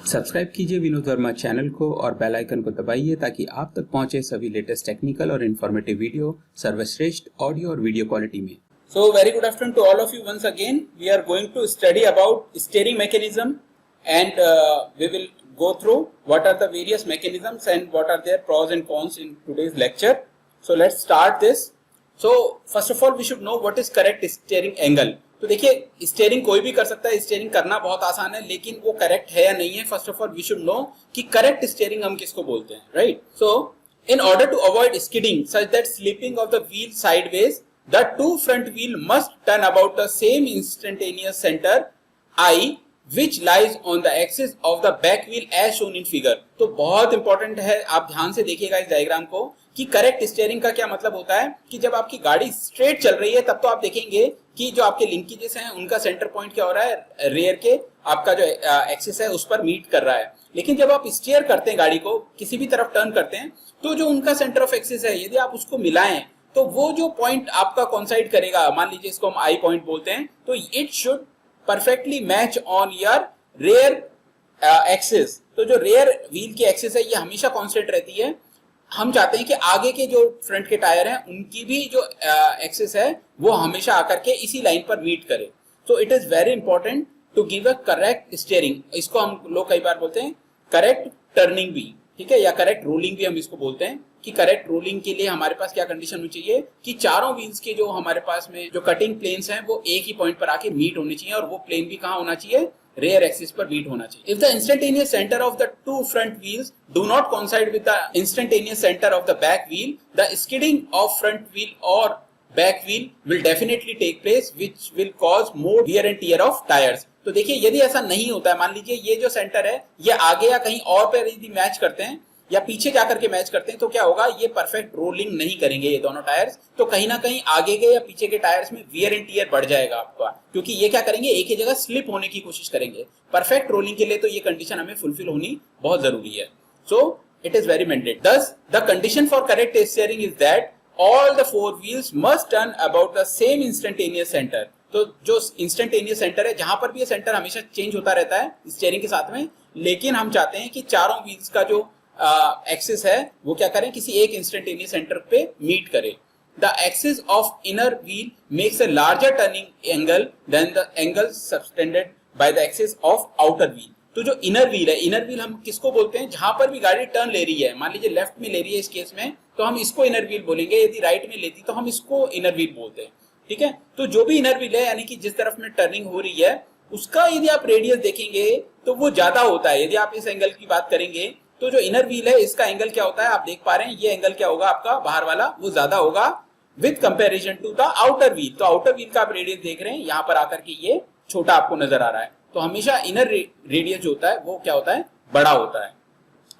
Subscribe कीजिए Vinod Verma channel को और बेल आइकन को दबाइए ताकि आप तक पहुंचे सभी लेटेस्ट टेक्निकल और इन्फॉर्मेटिव वीडियो सर्वश्रेष्ठ ऑडियो और वीडियो क्वालिटी में। So very good afternoon to all of you once again. We are going to study about steering mechanism and we will go through what are the various mechanisms and what are their pros and cons in today's lecture. So let's start this. So first of all we should know what is correct steering angle. तो देखिए steering कोई भी कर सकता है, steering करना बहुत आसान है, लेकिन वो करेक्ट है या नहीं है first of all we should know कि करेक्ट स्टीयरिंग हम किसको बोलते हैं, right? So in order to avoid skidding such that slipping of the wheel sideways the two front wheel must turn about the same instantaneous center I which lies on the axis of the back wheel as shown in figure। तो बहुत important है, आप ध्यान से देखिएगा इस diagram को कि करेक्ट स्टीयरिंग का क्या मतलब होता है कि जब आपकी गाड़ी स्ट्रेट चल रही है तब तो आप देखेंगे कि जो आपके लिंकेजेस हैं उनका सेंटर पॉइंट क्या हो रहा है, रेयर के आपका जो एक्सिस है उस पर मीट कर रहा है। लेकिन जब आप स्टीयर करते हैं गाड़ी को किसी भी तरफ टर्न करते हैं तो जो उनका सेंटर ऑफ एक्सिस है यदि आप उसको मिलाएं तो वो जो पॉइंट आपका कॉन्साइड करेगा, मान लीजिए इसको हम आई पॉइंट बोलते हैं, तो it should perfectly match on your rear axis. तो जो रेयर व्हील की एक्सिस है ये हमेशा कांस्टेंट रहती है। हम चाहते हैं कि आगे के जो फ्रंट के टायर हैं उनकी भी जो एक्सिस है वो हमेशा आकर के इसी लाइन पर मीट करे। तो it is very important to give a correct steering. इसको हम लोग कई बार बोलते हैं करेक्ट टर्निंग भी, ठीक है, या करेक्ट रोलिंग भी हम इसको बोलते हैं कि करेक्ट रोलिंग के लिए हमारे पास क्या कंडीशन होनी चाहिए कि चारों व्हील्स के जो हमारे पास में जो कटिंग प्लेन्स हैं वो एक ही पॉइंट पर आके मीट होने चाहिए और वो प्लेन भी कहाँ होना चाहिए, रेयर एक्सिस पर मीट होना चाहिए। If the instantaneous centre of the two front wheels do not coincide with the instantaneous centre of the back wheel, the skidding of front wheel और back wheel will definitely take place which will cause more wear and tear of tyres. तो देखिए यदि ऐसा नहीं होता है, मान लीजिए ये जो सेंटर है ये आगे या कहीं और पे यदि मैच करते हैं या पीछे जाकर के मैच करते हैं तो क्या होगा, ये परफेक्ट रोलिंग नहीं करेंगे ये दोनों टायर्स, तो कहीं ना कहीं आगे के या पीछे के टायर्स में वियर एंड टियर बढ़ जाएगा आपका, क्योंकि ये क्या करेंगे एक ही जगह स्लिप होने की कोशिश करेंगे। परफेक्ट रोलिंग के लिए तो ये कंडीशन हमें फुलफिल होनी बहुत जरूरी है। So it is very mandatory. Thus the condition for correct steering is that all the four wheels must turn about the same instantaneous center। तो जो इंस्टेंटेनियस सेंटर है, जहां पर भी ये सेंटर हमेशा चेंज होता रहता है स्टीयरिंग के साथ में, लेकिन हम चाहते हैं कि चारों व्हील्स का जो एक्सिस है वो क्या करें, किसी एक इंस्टेंटेनियस सेंटर पे मीट करे। The axis of inner wheel makes a larger turning angle than the angle subtended by the axis of outer wheel. तो जो इनर व्हील है, इनर व्हील हम किसको बोलते हैं, जहां पर भी गाड़ी टर्न ले रही है, मान लीजिए लेफ्ट में ले रही है इस केस में तो हम इसको इनर व्हील बोलेंगे, यदि राइट में लेती तो हम इसको इनर व्हील बोलते हैं, ठीक है। तो जो भी इनर व्हील है यानी कि जिस तरफ में टर्निंग हो रही है उसका यदि आप रेडियस देखेंगे तो वो ज्यादा होता है। यदि आप इस एंगल की बात करेंगे तो जो इनर व्हील है इसका एंगल क्या होता है, आप देख पा रहे हैं ये एंगल क्या होगा आपका बाहर वाला, वो ज्यादा होगा with comparison to the outer wheel. तो आउटर व्हील का आप रेडियस देख रहे हैं, यहाँ पर आकर के ये छोटा आपको नजर आ रहा है। तो हमेशा इनर रेडियस जो होता है वो क्या होता है, बड़ा होता है।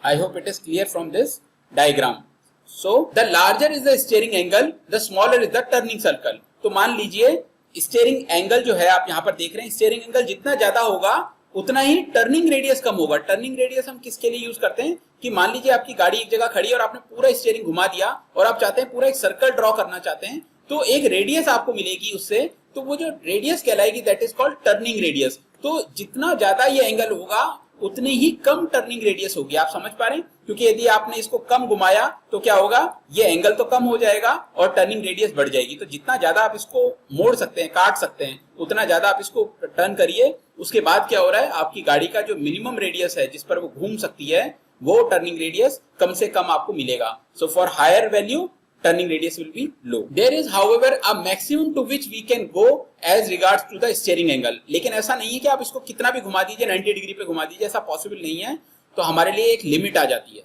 I hope it is clear from this diagram. So the larger is the steering angle, the smaller is the turning circle। तो मान लीजिए स्टीयरिंग एंगल जो है आप यहाँ पर देख रहे हैं, स्टीयरिंग एंगल जितना ज्यादा होगा उतना ही टर्निंग रेडियस कम होगा। टर्निंग रेडियस हम किसके लिए यूज करते हैं कि मान लीजिए आपकी गाड़ी एक जगह खड़ी है और आपने पूरा स्टीयरिंग घुमा दिया और आप चाहते हैं पूरा एक सर्कल ड्रॉ करना चाहते हैं, तो एक रेडियस आपको मिलेगी उससे, तो वो जो रेडियस कहलाएगी that is called turning radius. तो जितना ज्यादा ये एंगल होगा उतनी ही कम टर्निंग रेडियस होगी। आप समझ पा रहे हैं, क्योंकि यदि आपने इसको कम घुमाया तो क्या होगा, ये एंगल तो कम हो जाएगा और टर्निंग रेडियस बढ़ जाएगी। तो जितना ज्यादा आप इसको मोड़ सकते हैं, काट सकते हैं, उतना ज्यादा आप इसको टर्न करिए। उसके बाद क्या हो रहा है, आपकी गाड़ी का जो मिनिमम रेडियस है जिस पर वो घूम सकती है वो टर्निंग रेडियस कम से कम आपको मिलेगा। So for higher value turning radius will be low। There is however a maximum to which we can go as regards to the steering angle। लेकिन ऐसा नहीं है कि आप इसको कितना भी घुमा दीजिए, 90 डिग्री पे घुमा दीजिए, ऐसा पॉसिबल नहीं है। तो हमारे लिए एक लिमिट आ जाती है।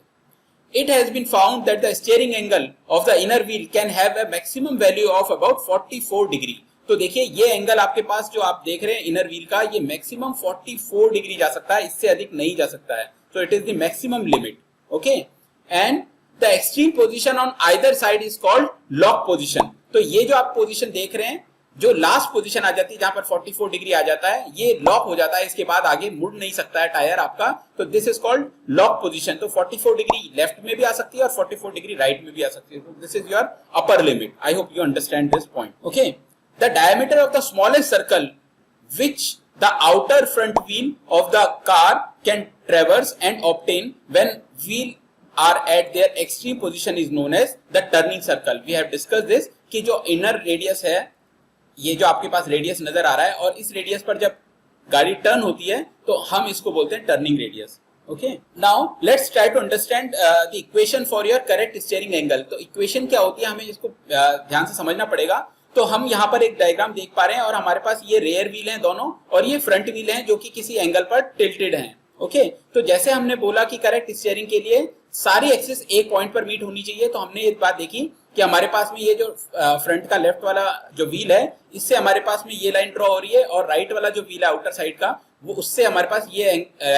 It has been found that the steering angle of the inner wheel can have a maximum value of about 44 degree. तो देखिए ये एंगल आपके पास जो आप देख रहे हैं इनर व्हील का, ये मैक्सिमम 44 डिग्री जा सकता है, इससे अधिक नहीं जा सकता है। तो it is the maximum limit, okay. And The extreme position on either side is called lock position। तो ये जो आप पोजीशन देख रहे हैं, जो लास्ट पोजीशन आ जाती है जहां पर 44 डिग्री आ जाता है, ये लॉक हो जाता है, इसके बाद आगे मुड़ नहीं सकता है टायर आपका। तो this is called lock position. तो 44 डिग्री लेफ्ट में भी आ सकती है और 44 डिग्री राइट में भी आ सकती है। तो this is your upper limit. I hope you understand this point, okay. The diameter of the smallest circle which the outer front wheel of the car can traverse and obtain when wheel are at their extreme position is known as the turning circle. We have discussed this कि जो inner radius है, ये जो आपके पास radius नजर आ रहा है और इस रेडियस पर जब गाड़ी टर्न होती है तो हम इसको बोलते हैं turning radius. Okay, now let's try to understand the equation for your correct steering angle. तो इक्वेशन क्या होती है हमें इसको ध्यान से समझना पड़ेगा. तो हम यहाँ पर एक डायग्राम देख पा रहे हैं और हमारे पास ये रेयर व्हील हैं दोनों और ये फ्रंट व्हील हैं जो कि किसी एंगल पर टिल्टेड हैं. ओके, तो जैसे हमने बोला कि करेक्ट स्टीयरिंग के लिए सारी एक्सिस एक पॉइंट पर मीट होनी चाहिए, तो हमने ये बात देखी कि हमारे पास में ये जो फ्रंट का लेफ्ट वाला जो व्हील है इससे हमारे पास में ये लाइन ड्रॉ हो रही है और राइट वाला जो व्हील है आउटर साइड का वो उससे हमारे पास ये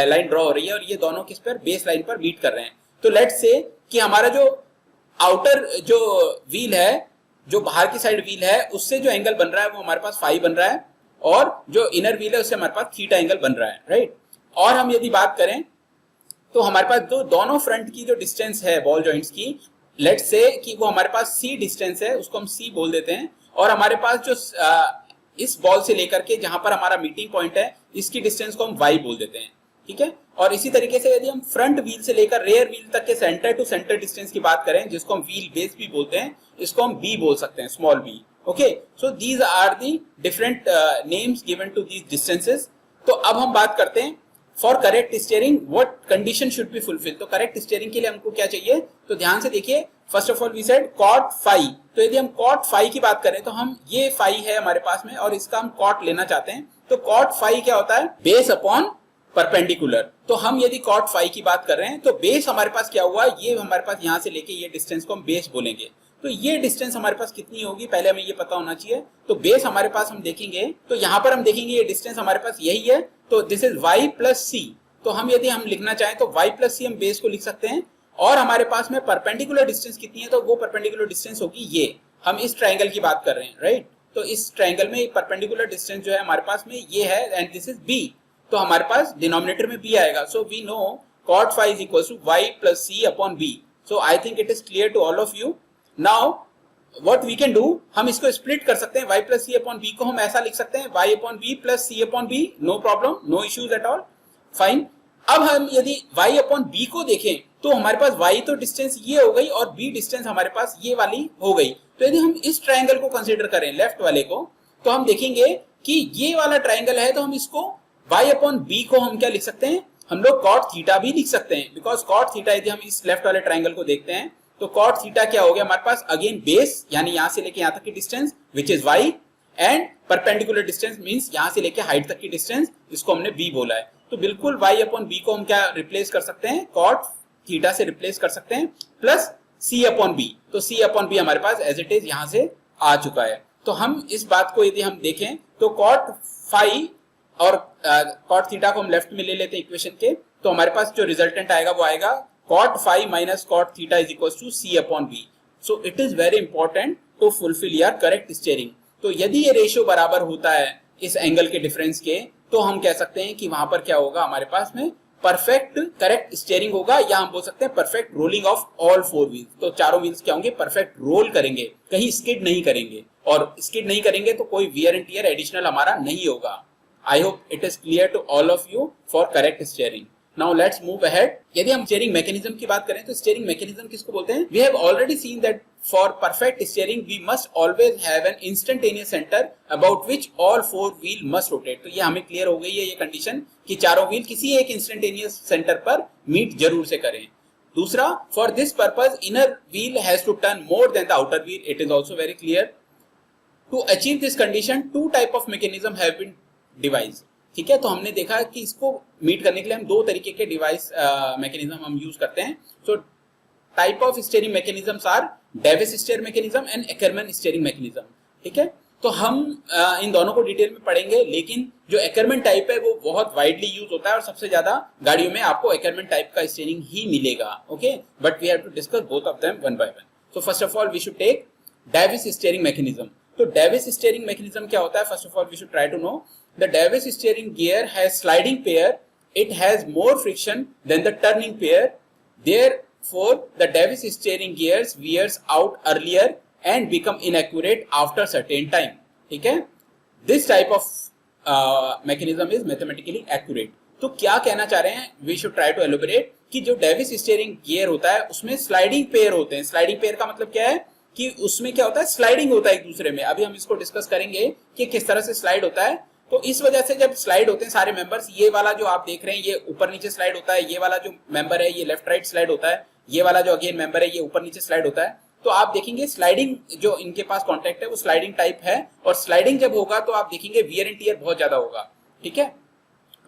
लाइन ड्रॉ हो रही है और ये दोनों किस पर बेस लाइन पर मीट कर रहे हैं. तो लेट्स से कि हमारा जो आउटर जो व्हील है, जो बाहर की साइड व्हील है, उससे जो एंगल बन रहा है वो हमारे पास फाई बन रहा है और जो इनर व्हील है उससे हमारे पास थीटा एंगल बन रहा है, राइट. और हम यदि बात करें तो हमारे पास जो दोनों फ्रंट की जो डिस्टेंस है बॉल जॉइंट्स की, लेट्स से कि वो हमारे पास सी डिस्टेंस है, उसको हम सी बोल देते हैं. और हमारे पास जो इस बॉल से लेकर के जहां पर हमारा मीटिंग पॉइंट है इसकी डिस्टेंस को हम वाई बोल देते हैं, ठीक है. और इसी तरीके से यदि हम फ्रंट व्हील से लेकर रेयर व्हील तक के सेंटर टू सेंटर डिस्टेंस की बात करें, जिसको हम व्हील बेस भी बोलते हैं, इसको हम बी बोल सकते हैं, small B. Okay, so these are the different names given to these distances. तो अब हम बात करते हैं for correct steering what condition should be fulfil. तो करेक्ट स्टीयरिंग के लिए हमको क्या चाहिए, तो ध्यान से देखिए. First of all we said cot phi. तो यदि हम कॉट फाई की बात करें तो हम ये फाई है हमारे पास में और इसका हम कॉट लेना चाहते हैं. तो कॉट फाई क्या होता है, बेस अपॉन परपेंडिकुलर. तो हम यदि कॉट फाई की बात कर रहे हैं तो बेस हमारे पास क्या हुआ, ये हमारे पास यहां से लेके ये डिस्टेंस को हम बेस बोलेंगे. तो ये डिस्टेंस हमारे पास कितनी होगी पहले हमें ये पता होना चाहिए. तो बेस हमारे पास हम देखेंगे तो यहां पर हम देखेंगे ये डिस्टेंस हमारे पास यही है. तो दिस इज y प्लस सी. तो हम यदि हम लिखना चाहें तो y प्लस सी हम बेस को लिख सकते हैं. और हमारे पास में परपेंडिकुलर डिस्टेंस कितनी है, तो वो परपेंडिकुलर डिस्टेंस होगी ये. हम इस ट्रायंगल की बात कर रहे हैं, राइट. तो इस ट्रायंगल में परपेंडिकुलर डिस्टेंस जो है हमारे पास में ये है एंड दिस इज b. तो हमारे पास डिनोमिनेटर में b आएगा. So we know cot phi is equals to y plus c upon b. So I think it is clear to all of you. Now what we can do, हम इसको split कर सकते हैं. y plus c upon b को हम ऐसा लिख सकते हैं y upon b plus c upon b. No problem, no issues at all. Fine. अब हम यदि y upon b को देखें तो हमारे पास y तो डिस्टेंस ये हो गई और b डिस्टेंस हमारे पास ये वाली हो गई. तो यदि हम इस ट्रायंगल को कंसीडर करें लेफ्ट वाले को, तो हम देखेंगे कि ये वाला ट्रायंगल है तो हम इसको y upon b को हम क्या लिख सकते हैं, हम लोग cot थीटा भी लिख सकते हैं. बिकॉज cot थीटा यदि हम इस लेफ्ट वाले ट्रायंगल को देखते हैं तो cot थीटा क्या हो गया हमारे पास, अगेन बेस यानी यहां से लेके यहां तक की distance which is y and perpendicular distance means यहां से लेके हाइट तक की डिस्टेंस, इसको हमने b बोला है. तो बिल्कुल y अपॉन b को हम क्या रिप्लेस कर सकते हैं, cot थीटा से रिप्लेस कर सकते हैं प्लस c अपॉन b. तो c अपॉन b हमारे पास एज इट इज यहां से आ चुका है. तो हम इस बात को यदि हम देखें तो cot फाई और cot थीटा को हम लेफ्ट में ले लेते हैं इक्वेशन के, तो हमारे पास जो रिजल्टेंट आएगा वो आएगा cot phi minus cot theta is equal to c upon b. So it is very important to fulfil your correct steering. तो यदि ये रेशियो बराबर होता है इस एंगल के डिफरेंस के, तो हम कह सकते हैं कि वहां पर क्या होगा हमारे पास में परफेक्ट करेक्ट स्टीयरिंग होगा, या हम बोल सकते हैं perfect rolling of all four wheels. तो चारों व्हील्स क्या होंगे, परफेक्ट रोल करेंगे, कहीं स्किड नहीं करेंगे. और स्किड नहीं करेंगे तो कोई वियर एंड टियर एडिशनल हमारा नहीं होगा. I hope it is clear to all of you for correct steering. Now let's move ahead. यदि हम steering mechanism की बात करें तो steering mechanism किसको बोलते हैं? We have already seen that for perfect steering we must always have an instantaneous center about which all four wheel must rotate. तो ये हमें clear हो गई है ये condition कि चारों wheel किसी एक instantaneous center पर meet जरूर से करें. दूसरा, for this purpose inner wheel has to turn more than the outer wheel. It is also very clear. To achieve this condition, two type of mechanism have been device. ठीक है, तो हमने देखा कि इसको मीट करने के लिए हम दो तरीके के डिवाइस मैकेनिज्म हम यूज करते हैं. So type of steering mechanisms are Davis steer mechanism and Ackermann steering mechanism. ठीक है, तो हम इन दोनों को डिटेल में पढ़ेंगे, लेकिन जो एकरमैन टाइप है वो बहुत वाइडली यूज होता है और सबसे ज्यादा गाड़ियों में आपको एकरमैन टाइप का स्टीयरिंग ही मिलेगा. Okay, but we have to discuss both of them one by one. So first of all we should take Davis steering mechanism. तो डेविस स्टीयरिंग मैकेनिज्म क्या होता है, first of all we should try to know. The Davis steering gear has sliding pair. It has more friction than the turning pair. Therefore, the Davis steering gears wears out earlier and become inaccurate after certain time. ठीक है? This type of mechanism is mathematically accurate. तो क्या कहना चाह रहे हैं, we should try to elaborate कि जो डेविस स्टीयरिंग गियर होता है उसमें स्लाइडिंग पेयर होते हैं। स्लाइडिंग पेयर का मतलब क्या है कि उसमें क्या होता है, स्लाइडिंग होता है एक दूसरे में। अभी हम इसको डिस्कस करेंगे कि किस तरह से स्लाइड होता है। तो इस वजह से जब स्लाइड होते हैं सारे मेंबर्स, ये वाला जो आप देख रहे हैं ये ऊपर नीचे स्लाइड होता है, ये वाला जो मेंबर है ये लेफ्ट राइट स्लाइड होता है, ये वाला जो अगेन मेंबर है ये ऊपर नीचे स्लाइड होता है। तो आप देखेंगे स्लाइडिंग जो इनके पास कॉन्टैक्ट है वो स्लाइडिंग टाइप है, और स्लाइडिंग जब होगा तो आप देखेंगे वियर एंड टियर बहुत ज्यादा होगा, ठीक है।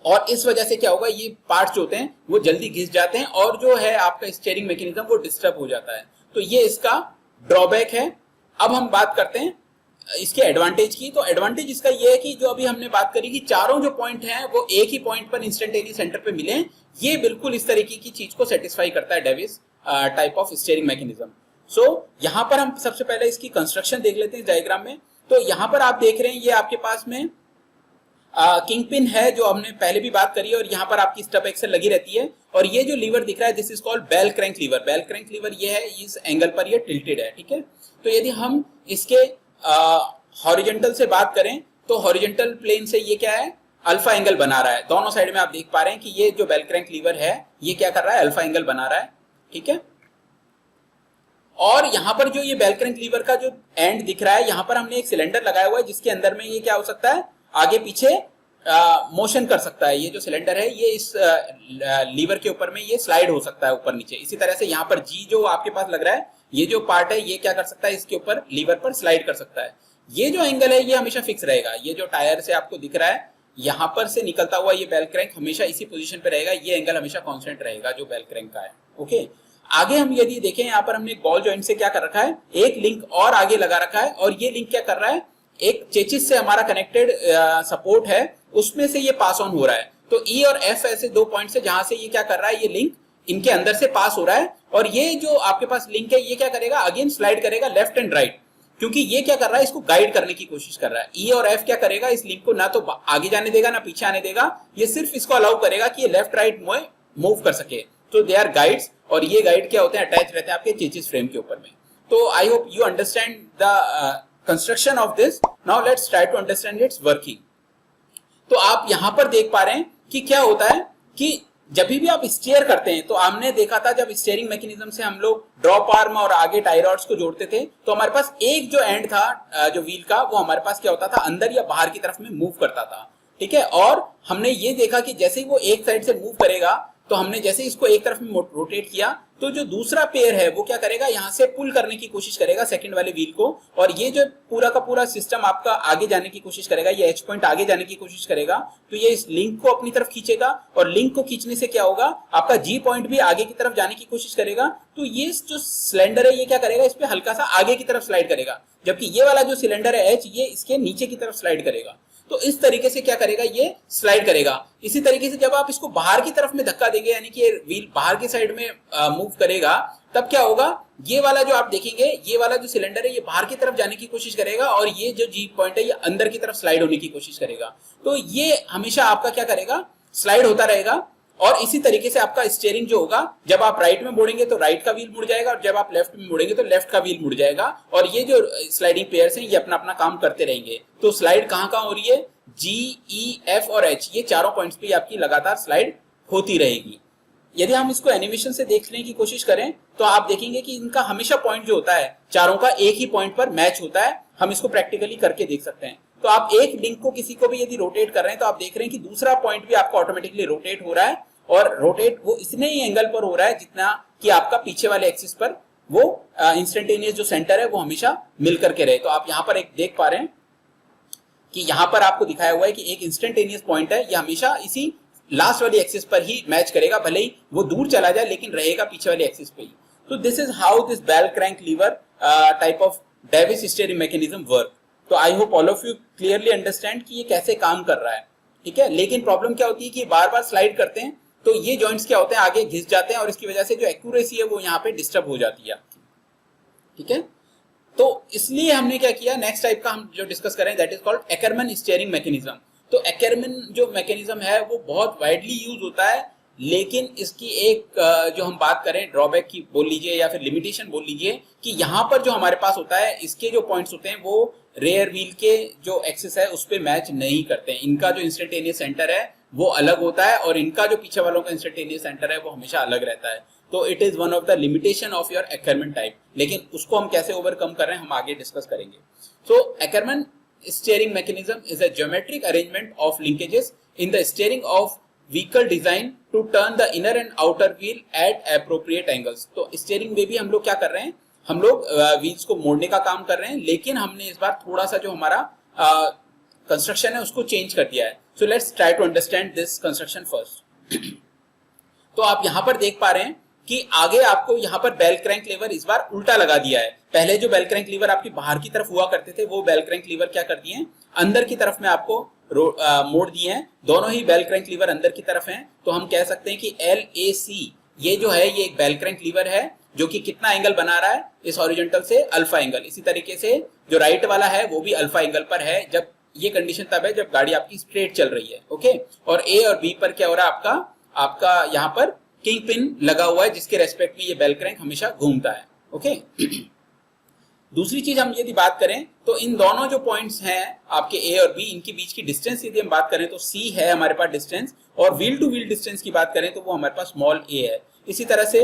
और इस वजह से क्या होगा, ये पार्ट्स जो होते हैं वो जल्दी घिस जाते हैं और जो है आपका स्टीयरिंग मैकेनिज्म वो डिस्टर्ब हो जाता है। तो ये इसका ड्रॉबैक है। अब हम बात करते हैं इसके एडवांटेज की। तो एडवांटेज इसका ये है कि जो अभी हमने बात करी कि चारों जो पॉइंट हैं वो एक ही पॉइंट पर इंस्टेंटेनियस सेंटर पे मिले, ये बिल्कुल इस तरीके की चीज को सेटिस्फाई करता है Davis type of steering mechanism. So यहाँ पर हम सबसे पहले इसकी कंस्ट्रक्शन देख लेते हैं डायग्राम में। तो यहाँ पर आप देख रहे हैं ये आपके पास में किंग पिन है जो हमने पहले भी बात करी है, और यहाँ पर आपकी स्टब एक्सल लगी रहती है, और ये जो लीवर दिख रहा है this is called bell crank lever. Bell crank lever ये है, इस एंगल पर ये टिल्टेड है, ठीक है। तो यदि हम इसके हॉरिजॉन्टल से बात करें तो हॉरिजॉन्टल प्लेन से ये क्या है, अल्फा एंगल बना रहा है। दोनों साइड में आप देख पा रहे हैं कि ये जो बेल क्रैंक लीवर है ये क्या कर रहा है, अल्फा एंगल बना रहा है, ठीक है। और यहाँ पर जो ये बेल क्रैंक लीवर का जो एंड दिख रहा है, यहाँ पर हमने एक सिलेंडर लगाया हुआ है जिसके अंदर में ये क्या हो सकता है, आगे पीछे मोशन कर सकता है। ये जो सिलेंडर है ये इस लीवर के ऊपर में ये स्लाइड हो सकता है ऊपर नीचे। इसी तरह से यहाँ पर जी जो आपके पास लग रहा है, ये जो पार्ट है ये क्या कर सकता है, इसके ऊपर लीवर पर स्लाइड कर सकता है। ये जो एंगल है ये हमेशा फिक्स रहेगा। ये जो टायर से आपको दिख रहा है यहाँ पर से निकलता हुआ ये बेल क्रैंक हमेशा इसी पोजीशन पे रहेगा, ये एंगल हमेशा कांस्टेंट रहेगा जो बेल क्रैंक का है, ओके। आगे हम यदि देखें, यहाँ पर हमने एक बॉल जॉइंट से क्या कर रखा है, एक लिंक और आगे लगा रखा है, और ये लिंक क्या कर रहा है, एक चेचिस से हमारा कनेक्टेड सपोर्ट है उसमें से ये पास ऑन हो रहा है। तो ई और एफ ऐसे दो पॉइंट्स है जहां से ये क्या कर रहा है, ये लिंक इनके अंदर से पास हो रहा है, और ये जो आपके पास लिंक है ये क्या करेगा, अगेन स्लाइड करेगा लेफ्ट एंड राइट, क्योंकि ये क्या कर रहा है, इसको गाइड करने की कोशिश कर रहा है। ई और एफ क्या करेगा, इस लिंक को ना तो आगे जाने देगा ना पीछे आने देगा, ये सिर्फ इसको अलाउ करेगा कि ये लेफ्ट राइट मूव कर सके। तो दे आर गाइड्स, और ये गाइड क्या होते हैं, अटैच रहते हैं आपके चेचिस फ्रेम के ऊपर में। तो I hope you understand the construction of this. Now let's try to understand its working. तो आप यहां पर देख पा रहे हैं कि क्या होता है कि जब भी आप स्टीयर करते हैं, तो हमने देखा था जब स्टीयरिंग मैकेनिज्म से हम लोग ड्रॉप आर्म और आगे टाई रॉड्स को जोड़ते थे, तो हमारे पास एक जो एंड था जो व्हील का, वो हमारे पास क्या होता था, अंदर या बाहर की तरफ में मूव करता था, ठीक है। और हमने ये देखा कि जैसे ही वो एक साइड से मूव करेगा, तो हमने जैसे इसको एक तरफ में रोटेट किया, तो जो दूसरा पेयर है वो क्या करेगा, यहाँ से पुल करने की कोशिश करेगा सेकंड वाले व्हील को, और ये जो पूरा का पूरा सिस्टम आपका आगे जाने की कोशिश करेगा, ये एच पॉइंट आगे जाने की कोशिश करेगा, तो ये इस लिंक को अपनी तरफ खींचेगा, और लिंक को खींचने से क्या होगा, आपका जी पॉइंट भी आगे की तरफ जाने की कोशिश करेगा। तो ये जो सिलेंडर है ये क्या करेगा, इस पे हल्का सा आगे की तरफ स्लाइड करेगा, जबकि ये वाला जो सिलेंडर है एच, ये इसके नीचे की तरफ स्लाइड करेगा। तो इस तरीके से क्या करेगा, ये स्लाइड करेगा। इसी तरीके से जब आप इसको बाहर की तरफ में धक्का देंगे, यानी कि व्हील बाहर की साइड में मूव करेगा, तब क्या होगा, ये वाला जो आप देखेंगे, ये वाला जो सिलेंडर है ये बाहर की तरफ जाने की कोशिश करेगा, और ये जो जी पॉइंट है ये अंदर की तरफ स्लाइड होने की कोशिश करेगा। तो ये हमेशा आपका क्या करेगा, स्लाइड होता रहेगा। और इसी तरीके से आपका स्टीयरिंग जो होगा, जब आप राइट में मोड़ेंगे तो राइट का व्हील मुड़ जाएगा, और जब आप लेफ्ट में मोड़ेंगे तो लेफ्ट का व्हील मुड़ जाएगा, और ये जो स्लाइडिंग पेयर्स हैं ये अपना अपना काम करते रहेंगे। तो स्लाइड कहाँ कहाँ हो रही है, जी, ई, एफ और एच, ये चारों पॉइंट्स पे आपकी लगातार स्लाइड होती रहेगी। यदि हम इसको एनिमेशन से देखने की कोशिश करें, तो आप देखेंगे कि इनका हमेशा पॉइंट जो होता है चारों का एक ही पॉइंट पर मैच होता है। हम इसको प्रैक्टिकली करके देख सकते हैं। तो आप एक लिंक को किसी को भी यदि रोटेट कर रहे हैं, तो आप देख रहे हैं कि दूसरा पॉइंट भी आपका ऑटोमेटिकली रोटेट हो रहा है, और रोटेट वो इतने ही एंगल पर हो रहा है जितना कि आपका पीछे वाले एक्सिस पर वो इंस्टेंटेनियस जो सेंटर है वो हमेशा मिल करके रहे। तो आप यहाँ पर एक देख पा रहे हैं कि यहाँ पर आपको दिखाया हुआ है कि एक इंस्टेंटेनियस पॉइंट है, ये हमेशा इसी लास्ट वाली एक्सिस पर ही मैच करेगा, भले ही वो दूर चला जाए लेकिन रहेगा पीछे वाली एक्सिस पे ही। तो this is how this bell crank lever type of Davis steering mechanism work. तो I hope all of you clearly understand कि ये कैसे काम कर रहा है, ठीक है। लेकिन प्रॉब्लम क्या होती है कि बार बार स्लाइड करते हैं, तो ये जॉइंट्स क्या होते हैं, आगे घिस जाते हैं, और इसकी वजह से जो एक्यूरेसी है वो यहाँ पे डिस्टर्ब हो जाती है आपकी, ठीक है। तो इसलिए हमने क्या किया, नेक्स्ट टाइप का हम जो डिस्कस करें, that is called Ackermann steering mechanism. तो एकरमैन जो मैकेनिज्म है वो बहुत वाइडली यूज होता है, लेकिन इसकी एक जो हम बात करें ड्रॉबैक की बोल लीजिए या फिर लिमिटेशन बोल लीजिए, कि यहाँ पर जो हमारे पास होता है, इसके जो पॉइंट्स होते हैं वो रेयर व्हील के जो एक्सिस है उस पर मैच नहीं करते हैं। इनका जो इंस्टेंटेनियस सेंटर है वो अलग होता है और इनका जो पीछे वालों का इंस्टेंटेनियस सेंटर है वो हमेशा अलग रहता है। तो it is one of the limitation of your एक्करमैन type, लेकिन उसको हम कैसे ओवरकम कर रहे हैं हम आगे डिस्कस करेंगे। सो एक्करमैन steering mechanism is a geometric arrangement of linkages in the steering of vehicle design to turn the inner and outer wheel at appropriate angles। तो steering में भी हम लोग क्या कर रहे हैं, हम लोग व्हील्स को मोड़ने का काम कर रहे हैं, लेकिन हमने इस बार थोड़ा सा जो हमारा कंस्ट्रक्शन है उसको चेंज कर दिया है। So let's try to understand this construction first. तो आप यहां पर देख पा रहे हैं कि आगे आपको यहाँ पर बेल क्रैंक लीवर इस बार उल्टा लगा दिया है। पहले जो बेल क्रैंक लीवर आपकी बाहर की तरफ हुआ करते थे वो बेल क्रैंक लीवर क्या कर दिए हैं, अंदर की तरफ में आपको मोड़ दिए हैं। दोनों ही बेल क्रैंक लीवर अंदर की तरफ हैं, तो हम कह सकते हैं कि LAC ये जो है ये एक बेल क्रैंक लीवर है जो कि कितना एंगल बना रहा है इस हॉरिजॉन्टल से, अल्फा एंगल। इसी तरीके से जो राइट वाला है वो भी अल्फा एंगल पर है। जब ये कंडीशन तब है जब गाड़ी आपकी स्ट्रेट चल रही है, ओके। और A और B पर क्या हो रहा है, आपका यहाँ पर किंग पिन लगा हुआ है जिसके रेस्पेक्ट में ये बेल क्रैंक हमेशा घूमता है, ओके। दूसरी चीज हम यदि बात करें तो इन दोनों जो पॉइंट्स हैं आपके A और B, इनके बीच की डिस्टेंस यदि हम बात करें तो C है हमारे पास डिस्टेंस, और व्हील टू व्हील डिस्टेंस की बात करें तो वो हमारे पास स्मॉल a है। इसी तरह से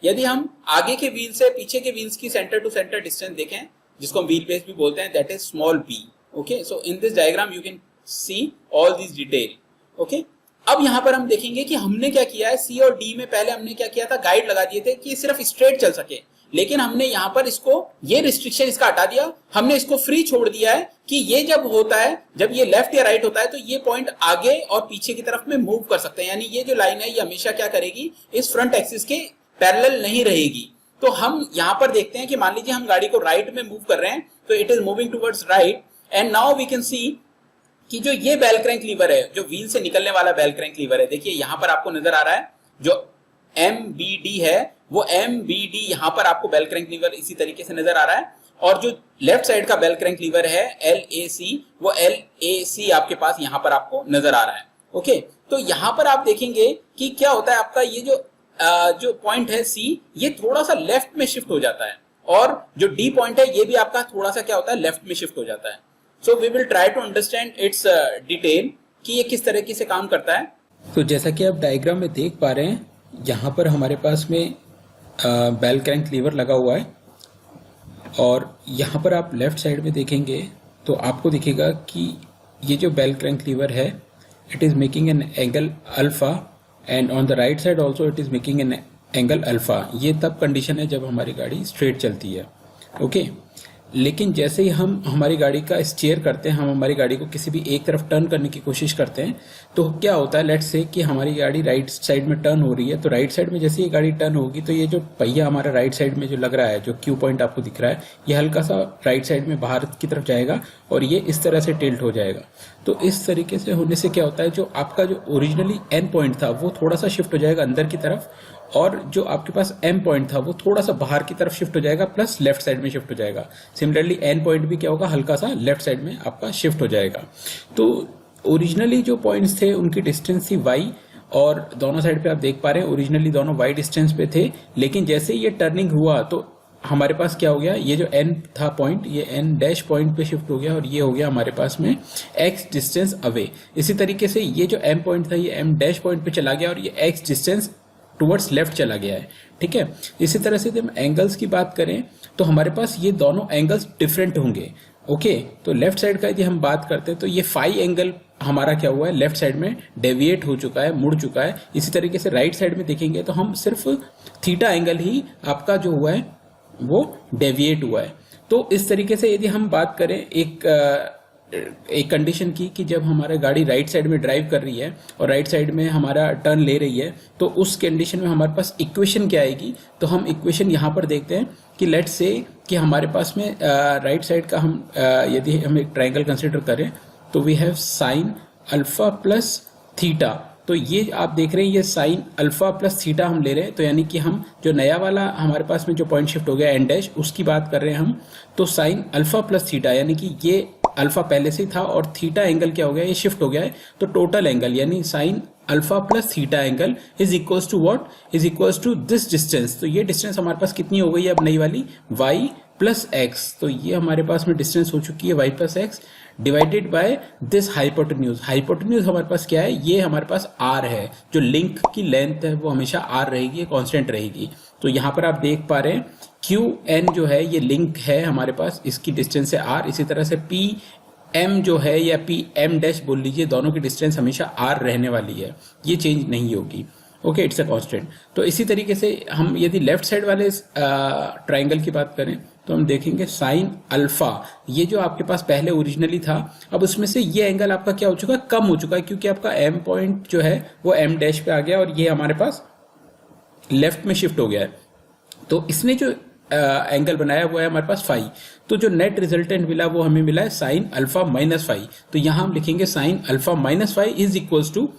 यदि हम आगे के व्हील से पीछे के व्हील्स की सेंटर टू सेंटर डिस्टेंस देखें जिसको हम व्हील बेस भी बोलते हैं, that is small b, okay. So in this diagram you can see all this detail, okay. अब यहाँ पर हम देखेंगे कि हमने क्या किया है, C और D में पहले हमने क्या किया था, गाइड लगा दिए थे कि सिर्फ स्ट्रेट चल सके, लेकिन हमने यहाँ पर इसको ये रिस्ट्रिक्शन इसका हटा दिया। हमने इसको फ्री छोड़ दिया है कि ये जब होता है, जब ये लेफ्ट या राइट होता है तो ये पॉइंट आगे और पीछे की तरफ में मूव कर सकते हैं, यानी ये जो लाइन है ये हमेशा क्या करेगी, इस फ्रंट एक्सिस के पैरेलल नहीं रहेगी। तो हम यहाँ पर देखते हैं कि मान लीजिए हम गाड़ी को राइट में मूव कर रहे हैं तो it is moving towards right, and now we can see कि जो ये बेल क्रैंक लीवर है, जो व्हील से निकलने वाला बेल क्रैंक लीवर है, देखिए यहां पर आपको नजर आ रहा है जो MBD है वो MBD यहां पर आपको बेल क्रैंक लीवर इसी तरीके से नजर आ रहा है, और जो लेफ्ट साइड का बेल क्रैंक लीवर है LAC वो LAC आपके पास यहां पर आपको नजर आ रहा है, ओके। तो यहां पर आप देखेंगे कि क्या होता है, आपका ये जो पॉइंट है C ये थोड़ा सा लेफ्ट में शिफ्ट हो जाता है, और जो D पॉइंट है ये भी आपका थोड़ा सा क्या होता है, लेफ्ट में शिफ्ट हो जाता है। So we will try to understand its detail कि ये किस तरीके से काम करता है। तो जैसा कि आप डायग्राम में देख पा रहे हैं, यहाँ पर हमारे पास में बेल क्रैंक लीवर लगा हुआ है, और यहाँ पर आप लेफ्ट साइड में देखेंगे तो आपको दिखेगा कि ये जो बेल क्रैंक लीवर है it is making an angle alpha, and on the right side also it is making an angle alpha. ये तब कंडीशन है जब हमारी गाड़ी स्ट्रेट चलती है, ओके। लेकिन जैसे ही हम हमारी गाड़ी का स्टीयर करते हैं, हम हमारी गाड़ी को किसी भी एक तरफ टर्न करने की कोशिश करते हैं, तो क्या होता है, लेट्स से कि हमारी गाड़ी राइट साइड में टर्न हो रही है, तो राइट साइड में जैसे ये गाड़ी टर्न होगी तो ये जो पहिया हमारा राइट साइड में जो लग रहा है, जो क्यू पॉइंट आपको दिख रहा है, ये हल्का सा राइट साइड में बाहर की तरफ जाएगा और ये इस तरह से टिल्ट हो जाएगा। तो इस तरीके से होने से क्या होता है, जो आपका जो ओरिजिनली एन पॉइंट था वो थोड़ा सा शिफ्ट हो जाएगा अंदर की तरफ, और जो आपके पास एम पॉइंट था वो थोड़ा सा बाहर की तरफ शिफ्ट हो जाएगा, प्लस लेफ्ट साइड में शिफ्ट हो जाएगा। सिमिलरली एन पॉइंट भी क्या होगा, हल्का सा लेफ्ट साइड में आपका शिफ्ट हो जाएगा। तो ओरिजिनली जो पॉइंट्स थे उनकी डिस्टेंस थी y, और दोनों साइड पे आप देख पा रहे हैं ओरिजिनली दोनों y डिस्टेंस पे थे, लेकिन जैसे ये टर्निंग हुआ तो हमारे पास क्या हो गया, ये जो n था पॉइंट ये n डैश पॉइंट पे शिफ्ट हो गया, और ये हो गया हमारे पास में x डिस्टेंस अवे। इसी तरीके से ये जो m पॉइंट था ये m डैश पॉइंट पे चला गया, और ये x डिस्टेंस टुवर्ड्स लेफ्ट चला गया है, ठीक है। इसी तरह से जब एंगल्स की बात करें तो हमारे पास ये दोनों एंगल्स डिफरेंट होंगे, ओके। तो लेफ्ट साइड का यदि हम बात करते हैं तो ये फाई एंगल हमारा क्या हुआ है, लेफ्ट साइड में डेविएट हो चुका है, मुड़ चुका है। इसी तरीके से राइट साइड में देखेंगे तो हम सिर्फ थीटा एंगल ही आपका जो हुआ है वो डेविएट हुआ है। तो इस तरीके से यदि हम बात करें एक कंडीशन की कि जब हमारा गाड़ी राइट साइड में ड्राइव कर रही है और राइट साइड में हमारा टर्न ले रही है, तो उस कंडीशन में हमारे पास इक्वेशन क्या आएगी, तो हम इक्वेशन यहाँ पर देखते हैं कि लेट्स से कि हमारे पास में राइट साइड का हम यदि हम एक ट्रायंगल कंसिडर करें तो we have sine alpha plus theta. तो ये आप देख रहे हैं ये साइन अल्फा प्लस थीटा हम ले रहे हैं, तो यानी कि हम जो नया वाला हमारे पास में जो पॉइंट शिफ्ट हो गया एन डैश उसकी बात कर रहे हैं हम, तो साइन अल्फा प्लस थीटा, यानी कि ये अल्फा पहले से था और थीटा एंगल क्या हो गया, ये शिफ्ट हो गया है, तो टोटल एंगल यानी sine alpha plus theta angle is equals to what, is equals to this distance. तो ये डिस्टेंस हमारे पास कितनी हो गई है अब नई वाली, y प्लस एक्स, तो ये हमारे पास में डिस्टेंस हो चुकी है Y plus X divided by this hypotenuse. Hypotenuse हमारे पास क्या है, ये हमारे पास आर है, जो लिंक की लेंथ है वो हमेशा आर रहेगी, कांस्टेंट रहेगी। तो यहाँ पर आप देख पा रहे हैं क्यू एन जो है ये लिंक है हमारे पास, इसकी डिस्टेंस है आर। इसी तरह से पी एम जो है या पी एम डैश बोल लीजिए, दोनों की डिस्टेंस हमेशा आर रहने वाली है, ये चेंज नहीं होगी। Okay, it's a constant. तो इसी तरीके से हम यदि लेफ्ट साइड वाले ट्राइंगल की बात करें तो हम देखेंगे साइन अल्फा, ये जो आपके पास पहले ओरिजिनली था, अब उसमें से ये एंगल आपका क्या हो चुका है, कम हो चुका है, क्योंकि आपका एम पॉइंट जो है वो एम डैश पे आ गया और ये हमारे पास लेफ्ट में शिफ्ट हो गया है। तो इसने जो एंगल बनाया हुआ है हमारे पास फाई, तो जो नेट रिजल्टेंट मिला वो हमें मिला है साइन अल्फा माइनस फाई। तो यहां हम लिखेंगे sine alpha minus phi is equals to,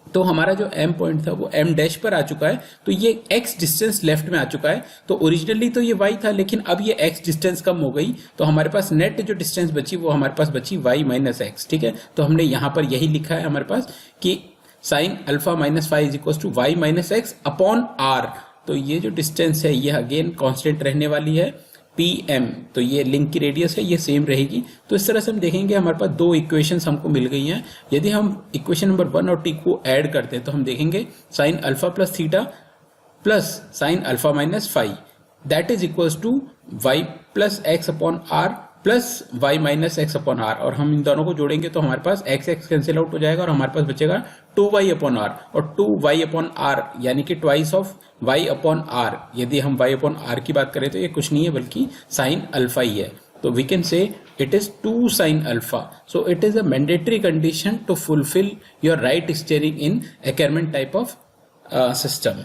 तो हमारा जो m पॉइंट था वो m डैश पर आ चुका है, तो ये x डिस्टेंस लेफ्ट में आ चुका है। तो ओरिजिनली तो ये y था, लेकिन अब ये x डिस्टेंस कम हो गई, तो हमारे पास नेट जो डिस्टेंस बची वो हमारे पास बची y माइनस एक्स। ठीक है, तो हमने यहाँ पर यही लिखा है हमारे पास कि sine alpha minus five is equal to Y minus X upon R. तो ये जो डिस्टेंस है ये अगेन कांस्टेंट रहने वाली है, पी एम, तो ये लिंक की रेडियस है, ये सेम रहेगी। तो इस तरह से हम देखेंगे हमारे पास दो इक्वेशंस हमको मिल गई हैं। यदि हम इक्वेशन नंबर 1 और 2 को ऐड करते हैं तो हम देखेंगे sine alpha plus theta plus sine alpha minus five that is equals to Y plus X upon R plus Y minus X upon R, और हम इन दोनों को जोड़ेंगे तो हमारे पास एक्स एक्स कैंसिल आउट हो जाएगा और हमारे पास बचेगा 2y अपॉन आर, और 2y अपॉन आर यानी कि twice of y upon R. यदि हम y अपॉन आर की बात करें तो ये कुछ नहीं है बल्कि साइन अल्फा ही है। तो we can say it is 2 sin alpha. So it is a mandatory condition to fulfill your right steering in Ackermann type of system.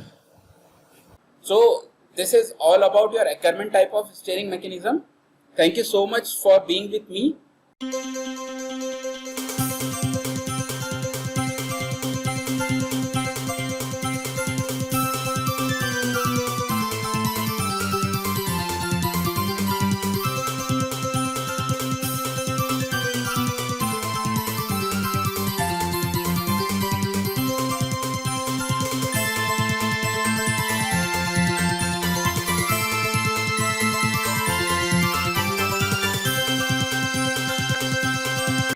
So this is all about your Ackermann type of steering mechanism. Thank you so much for being with me.